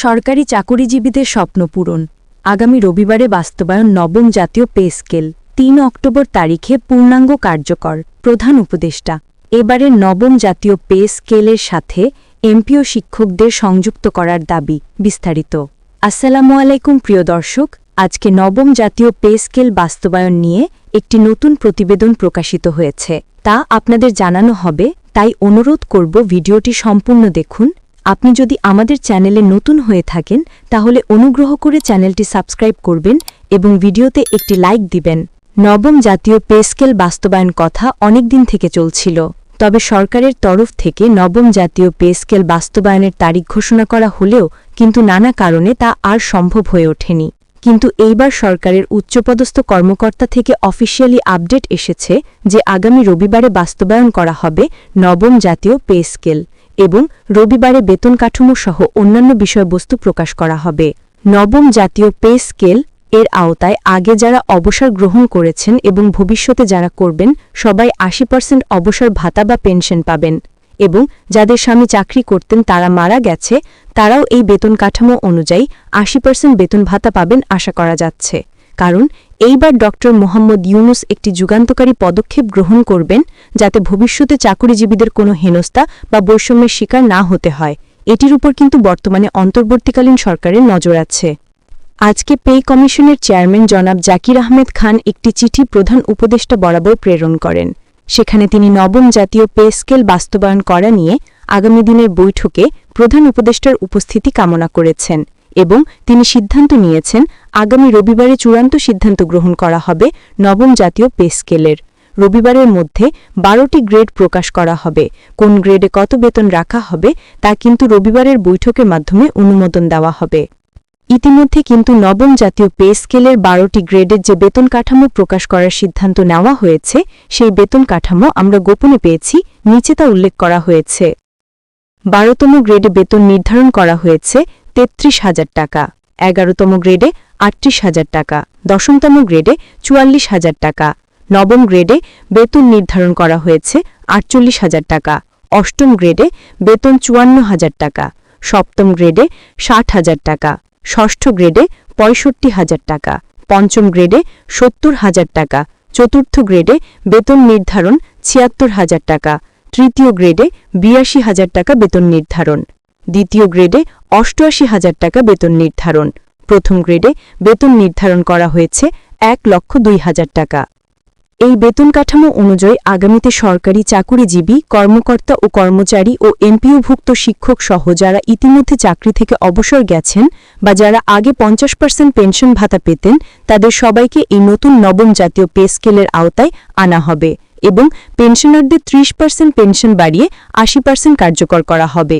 সরকারি চাকুরিজীবীদের স্বপ্ন পূরণ আগামী রবিবারে বাস্তবায়ন নবম জাতীয় পে স্কেল ৩ অক্টোবর তারিখে পূর্ণাঙ্গ কার্যকর প্রধান উপদেষ্টা এবারের নবম জাতীয় পে স্কেলের সাথে এমপিও শিক্ষকদের সংযুক্ত করার দাবি বিস্তারিত আসসালামু আলাইকুম প্রিয় দর্শক আজকে নবম জাতীয় পে স্কেল বাস্তবায়ন নিয়ে একটি নতুন প্রতিবেদন প্রকাশিত হয়েছে তা আপনাদের জানানো হবে তাই অনুরোধ করব ভিডিওটি সম্পূর্ণ দেখুন আপনি যদি আমাদের চ্যানেলে নতুন হয়ে থাকেন তাহলে অনুগ্রহ করে চ্যানেলটি সাবস্ক্রাইব করবেন এবং ভিডিওতে একটি লাইক দিবেন নবম জাতীয় পে স্কেল বাস্তবায়ন কথা অনেক দিন থেকে চলছিল তবে সরকারের তরফ থেকে নবম জাতীয় পে স্কেল বাস্তবায়নের তারিখ ঘোষণা করা হলেও কিন্তু নানা কারণে তা আর সম্ভব হয়ে ওঠেনি কিন্তু এইবার সরকারের উচ্চপদস্থ কর্মকর্তা থেকে অফিসিয়ালি আপডেট এসেছে যে আগামী রবিবারে বাস্তবায়ন করা হবে নবম জাতীয় পে স্কেল এবং রবিবারে বেতন কাঠামো সহ অন্যান্য বিষয়বস্তু প্রকাশ করা হবে নবম জাতীয় পে স্কেল এর আওতায় আগে যারা অবসর গ্রহণ করেছেন এবং ভবিষ্যতে যারা করবেন সবাই ৮০% অবসর ভাতা বা পেনশন পাবেন এবং যাদের স্বামী চাকরি করতেন তারা মারা গেছে তারাও এই বেতন কাঠামো অনুযায়ী ৮০% বেতন ভাতা পাবেন আশা করা যাচ্ছে কারণ এইবার ড মোহাম্মদ ইউনুস একটি যুগান্তকারী পদক্ষেপ গ্রহণ করবেন যাতে ভবিষ্যতে চাকুরিজীবীদের কোনো হেনস্থা বা বৈষম্যের শিকার না হতে হয় এটির উপর কিন্তু বর্তমানে অন্তর্বর্তীকালীন সরকারের নজর আছে আজকে পে কমিশনের চেয়ারম্যান জনাব জাকির আহমেদ খান একটি চিঠি প্রধান উপদেষ্টা বরাবর প্রেরণ করেন সেখানে তিনি নবম জাতীয় পে স্কেল বাস্তবায়ন করা নিয়ে আগামী দিনের বৈঠকে প্রধান উপদেষ্টার উপস্থিতি কামনা করেছেন এবং তিনি সিদ্ধান্ত নিয়েছেন আগামী রবিবারে চূড়ান্ত সিদ্ধান্ত গ্রহণ করা হবে নবম জাতীয় পে স্কেলের রবিবারের মধ্যে ১২টি গ্রেড প্রকাশ করা হবে কোন গ্রেডে কত বেতন রাখা হবে তা কিন্তু রবিবারের বৈঠকের মাধ্যমে অনুমোদন দেওয়া হবে ইতিমধ্যে কিন্তু নবম জাতীয় পে স্কেলের ১২টি গ্রেডের যে বেতন কাঠামো প্রকাশ করার সিদ্ধান্ত নেওয়া হয়েছে সেই বেতন কাঠামো আমরা গোপনে পেয়েছি নিচে তা উল্লেখ করা হয়েছে ১২তম গ্রেডে বেতন নির্ধারণ করা হয়েছে ৩৩,০০০ টাকা ১১তম গ্রেডে ৩৮,০০০ টাকা ১০তম গ্রেডে ৪৪,০০০ টাকা নবম গ্রেডে বেতন নির্ধারণ করা হয়েছে ৪৮,০০০ টাকা অষ্টম গ্রেডে বেতন ৫৪,০০০ টাকা সপ্তম গ্রেডে ৬০,০০০ টাকা ষষ্ঠ গ্রেডে ৬৫,০০০ টাকা পঞ্চম গ্রেডে ৭০,০০০ টাকা চতুর্থ গ্রেডে বেতন নির্ধারণ ৭৬,০০০ টাকা তৃতীয় গ্রেডে ৮২,০০০ টাকা বেতন নির্ধারণ দ্বিতীয় গ্রেডে ৮৮,০০০ টাকা বেতন নির্ধারণ প্রথম গ্রেডে বেতন নির্ধারণ করা হয়েছে ১,০২,০০০ টাকা এই বেতন কাঠামো অনুযায়ী আগামীতে সরকারি চাকুরিজীবী কর্মকর্তা ও কর্মচারী ও এমপিওভুক্ত শিক্ষক সহ যারা ইতিমধ্যে চাকরি থেকে অবসর গেছেন বা যারা আগে ৫০% পেনশন ভাতা পেতেন তাদের সবাইকে এই নতুন নবম জাতীয় পে স্কেলের আওতায় আনা হবে এবং পেনশনারদের ৩০% পেনশন বাড়িয়ে ৮০% কার্যকর করা হবে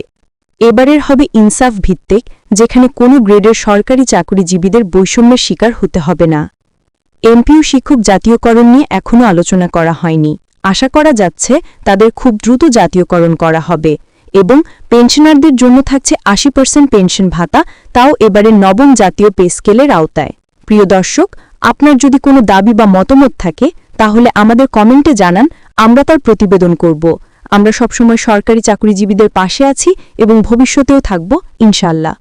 এবারের হবে ইনসাফ ভিত্তিক যেখানে কোনো গ্রেডের সরকারি চাকুরিজীবীদের বৈষম্যের শিকার হতে হবে না এমপিও শিক্ষক জাতীয়করণ নিয়ে এখনও আলোচনা করা হয়নি আশা করা যাচ্ছে তাদের খুব দ্রুত জাতীয়করণ করা হবে এবং পেনশনারদের জন্য থাকছে ৮০% পেনশন ভাতা তাও এবারের নবম জাতীয় পে স্কেলের আওতায় প্রিয় দর্শক আপনার যদি কোনো দাবি বা মতামত থাকে তাহলে আমাদের কমেন্টে জানান আমরা তার প্রতিবেদন করব আমরা সবসময় সরকারি চাকুরিজীবীদের পাশে আছি এবং ভবিষ্যতেও থাকব ইনশাআল্লাহ